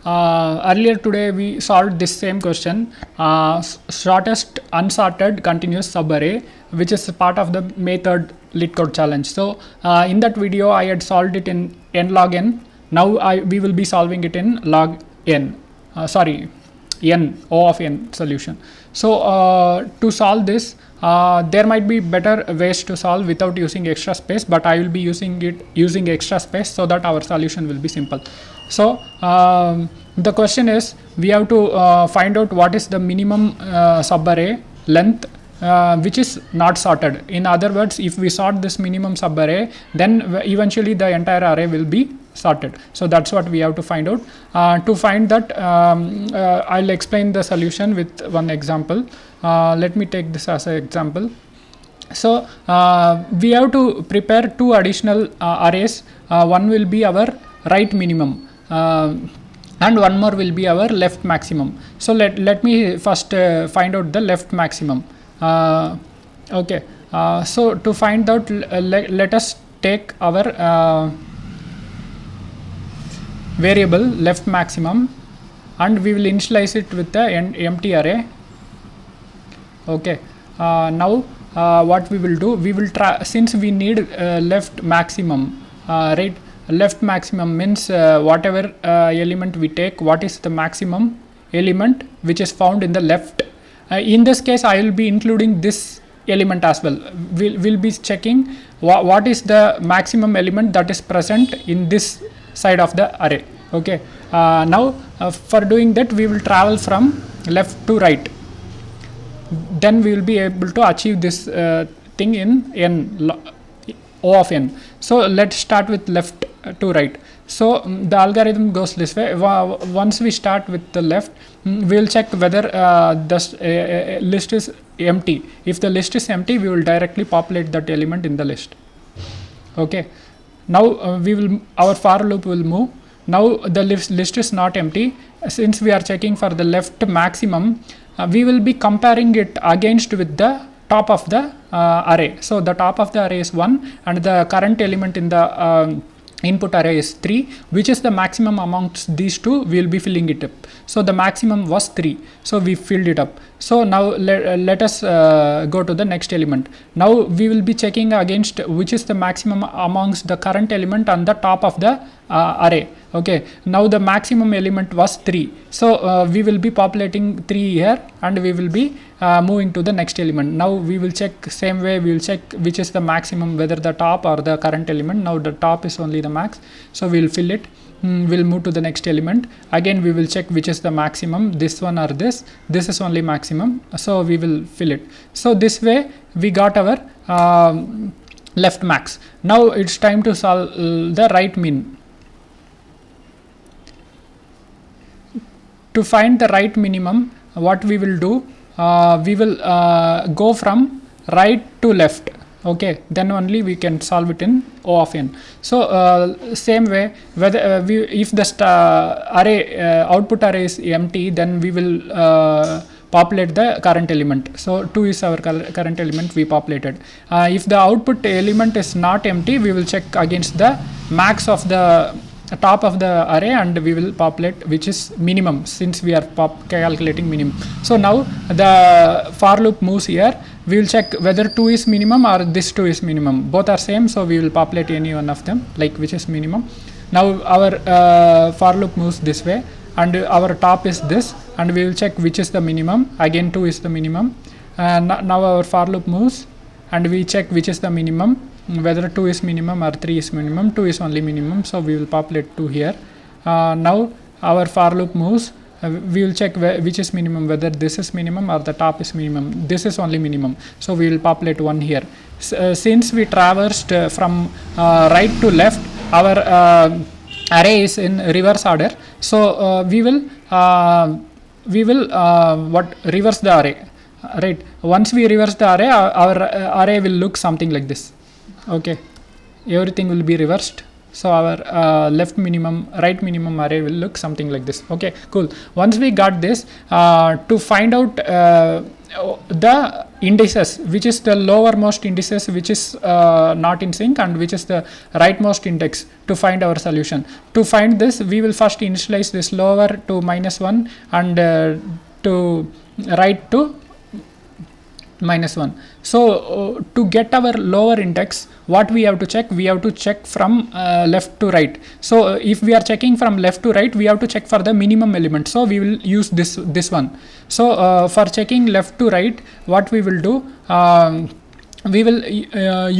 earlier today we solved this same question, shortest unsorted continuous subarray, which is part of the method Leetcode challenge. So in that video I had solved it in n log n. Now we will be solving it in log n. N, O of n solution. So to solve this, there might be better ways to solve without using extra space, but I will be using extra space so that our solution will be simple. So the question is, we have to find out what is the minimum subarray length which is not sorted. In other words, if we sort this minimum subarray, then eventually the entire array will be sorted. So that's what we have to find out. To find that, I'll explain the solution with one example. Let me take this as an example. So we have to prepare two additional arrays. One will be our right minimum and one more will be our left maximum. So let me first find out the left maximum. Okay, so to find out, let us take our variable left maximum and we will initialize it with the empty array. Okay, now what we will do, we will try, since we need left maximum, right, left maximum means whatever element we take, what is the maximum element which is found in the left. In this case I will be including this element as well. We'll be checking what is the maximum element that is present in this side of the array. Okay, now for doing that we will travel from left to right, then we will be able to achieve this thing in n, O of n. So let's start with left to right. So the algorithm goes this way. Once we start with the left, we will check whether the list is empty. If the list is empty, we will directly populate that element in the list. Okay, now our for loop will move. Now the list is not empty. Since we are checking for the left maximum, we will be comparing it against with the top of the array. So the top of the array is 1 and the current element in the input array is 3, which is the maximum amongst these two. We will be filling it up. So the maximum was 3, so we filled it up. So now let us go to the next element. Now we will be checking against which is the maximum amongst the current element on the top of the array. Okay, now the maximum element was 3, so we will be populating 3 here and we will be moving to the next element. Now we will check same way, we will check which is the maximum, whether the top or the current element. Now the top is only the max, so we will fill it. We'll move to the next element. Again we will check which is the maximum, this one or this is only maximum, so we will fill it. So this way we got our left max. Now it's time to solve the right min. To find the right minimum, what we will do, we will go from right to left. Okay, then only we can solve it in O of n. So same way, whether if the array output array is empty, then we will populate the current element. So 2 is our current element we populated. If the output element is not empty, we will check against the max of the top of the array and we will populate which is minimum, since we are calculating minimum. So now the for loop moves here. We will check whether 2 is minimum or this 2 is minimum. Both are same, so we will populate any one of them, like which is minimum. Now our for loop moves this way and our top is this, and we will check which is the minimum. Again 2 is the minimum. Now our for loop moves and we check which is the minimum, whether 2 is minimum or 3 is minimum. 2 is only minimum, so we will populate 2 here. Now our for loop moves. We will check which is minimum, whether this is minimum or the top is minimum. This is only minimum, so we will populate 1 here. Since we traversed from right to left, our array is in reverse order, so we will reverse the array, right? Once we reverse the array, our array will look something like this. Okay, everything will be reversed. So our left minimum, right minimum array will look something like this. Okay, cool. Once we got this, to find out the indices, which is the lowermost indices which is not in sync, and which is the rightmost index, to find our solution. To find this, we will first initialize this lower to -1 and to right to -1. So to get our lower index, what we have to check? We have to check from left to right. So if we are checking from left to right, we have to check for the minimum element. So we will use this one. So for checking left to right, what we will do? We will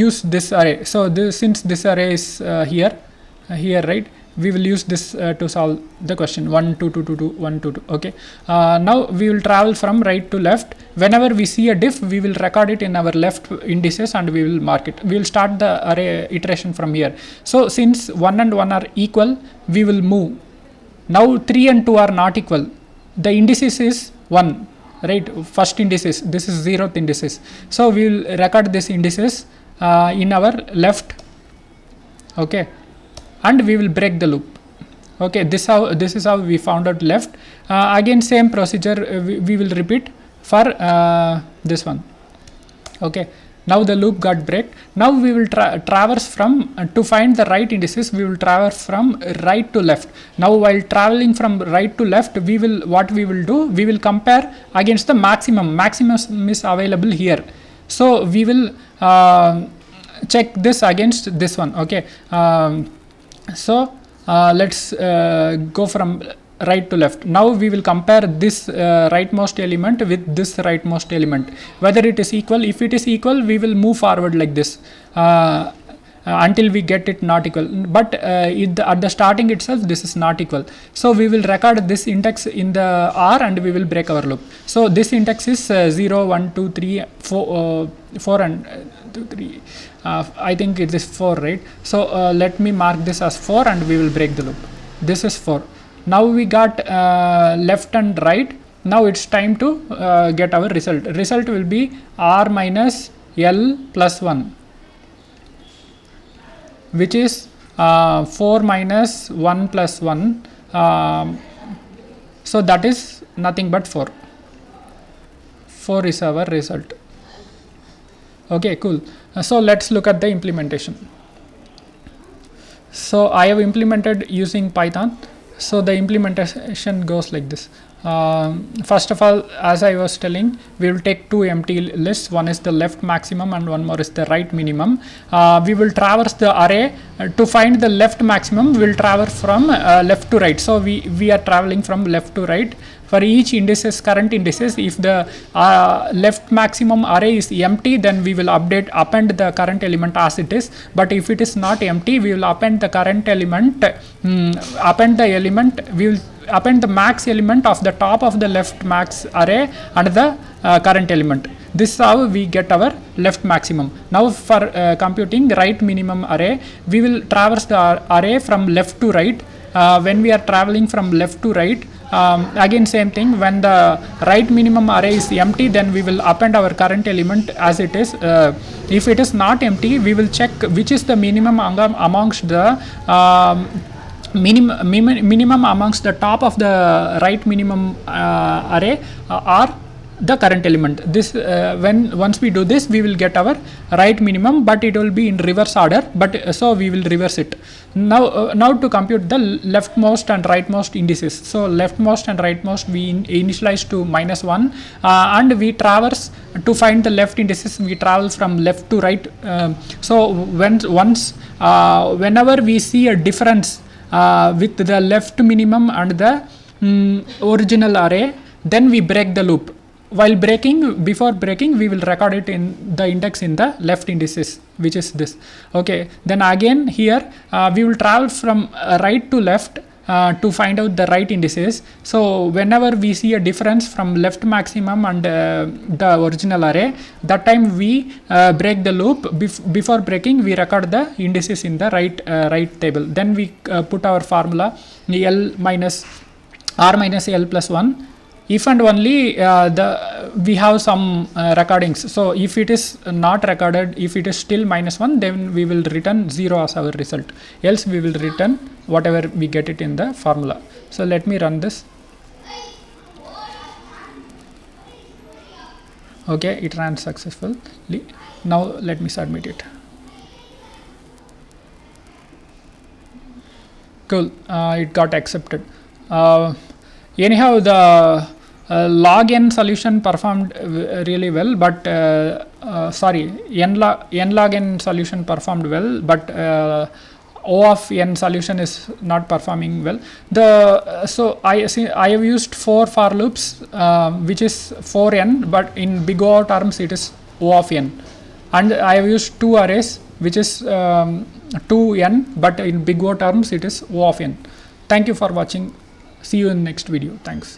use this array. So since this array is here, right, we will use this to solve the question. 1 2 2 2 2 1 2 2. Okay. Now we will travel from right to left. Whenever we see a diff, we will record it in our left indices and we will mark it. We will start the array iteration from here. So since 1 and 1 are equal, we will move. Now 3 and 2 are not equal. The indices is 1, right? First indices. This is 0th indices. So we will record this indices in our left. Okay. And we will break the loop. Okay, this is how we found out left. Again, same procedure we will repeat for this one. Okay, now the loop got break. Now we will traverse from to find the right indices. We will traverse from right to left. Now while traveling from right to left, we will do? We will compare against the maximum. Maximum is available here. So we will check this against this one. Okay. So let's go from right to left. Now we will compare this rightmost element with this rightmost element, whether it is equal. If it is equal, we will move forward like this until we get it not equal. But at the starting itself, this is not equal. So we will record this index in the R and we will break our loop. So this index is 0 1 2 3 4 4 and 2 3. I think it is 4, right? So let me mark this as 4 and we will break the loop. This is 4. Now we got left and right. Now it's time to get our result. Result will be R minus L plus 1, which is 4 minus 1 plus 1. So that is nothing but 4. 4 is our result. Okay, cool. So let's look at the implementation. So I have implemented using Python. So the implementation goes like this. First of all, as I was telling, we will take two empty lists. One is the left maximum and one more is the right minimum. We will traverse the array. To find the left maximum, we will traverse from left to right. So we are traveling from left to right. For each indices, current indices, if the left maximum array is empty, then we will append the current element as it is. But if it is not empty, we will append the current element, we will append the max element of the top of the left max array and the current element. This is how we get our left maximum. Now for computing right minimum array, we will traverse the array from left to right. When we are traveling from left to right, again same thing, when the right minimum array is empty, then we will append our current element as it is. If it is not empty, we will check which is the minimum amongst the minimum amongst the top of the right minimum array or the current element. This once we do this, we will get our right minimum, but it will be in reverse order, but so we will reverse it. Now to compute the leftmost and rightmost indices. So leftmost and rightmost we initialize to -1 and we traverse to find the left indices. We travel from left to right. So whenever we see a difference with the left minimum and the original array, then we break the loop. Before breaking, we will record it in the index in the left indices, which is this. Okay, then again here we will travel from right to left to find out the right indices. So whenever we see a difference from left maximum and the original array, that time we break the loop. Before breaking, we record the indices in the right table. Then we put our formula R minus L plus 1. If and only we have some recordings. So if it is not recorded, if it is still -1, then we will return 0 as our result. Else we will return whatever we get it in the formula. So let me run this. Okay, it ran successfully. Now let me submit it. Cool, it got accepted. Anyhow, the log-n solution performed really well, but sorry, n-log-n solution performed well, but O of n solution is not performing well. So I have used 4 for loops, which is 4n, but in big O terms it is O of n, and I have used 2 arrays, which is 2n, but in big O terms it is O of n. Thank you for watching. See you in next video. Thanks.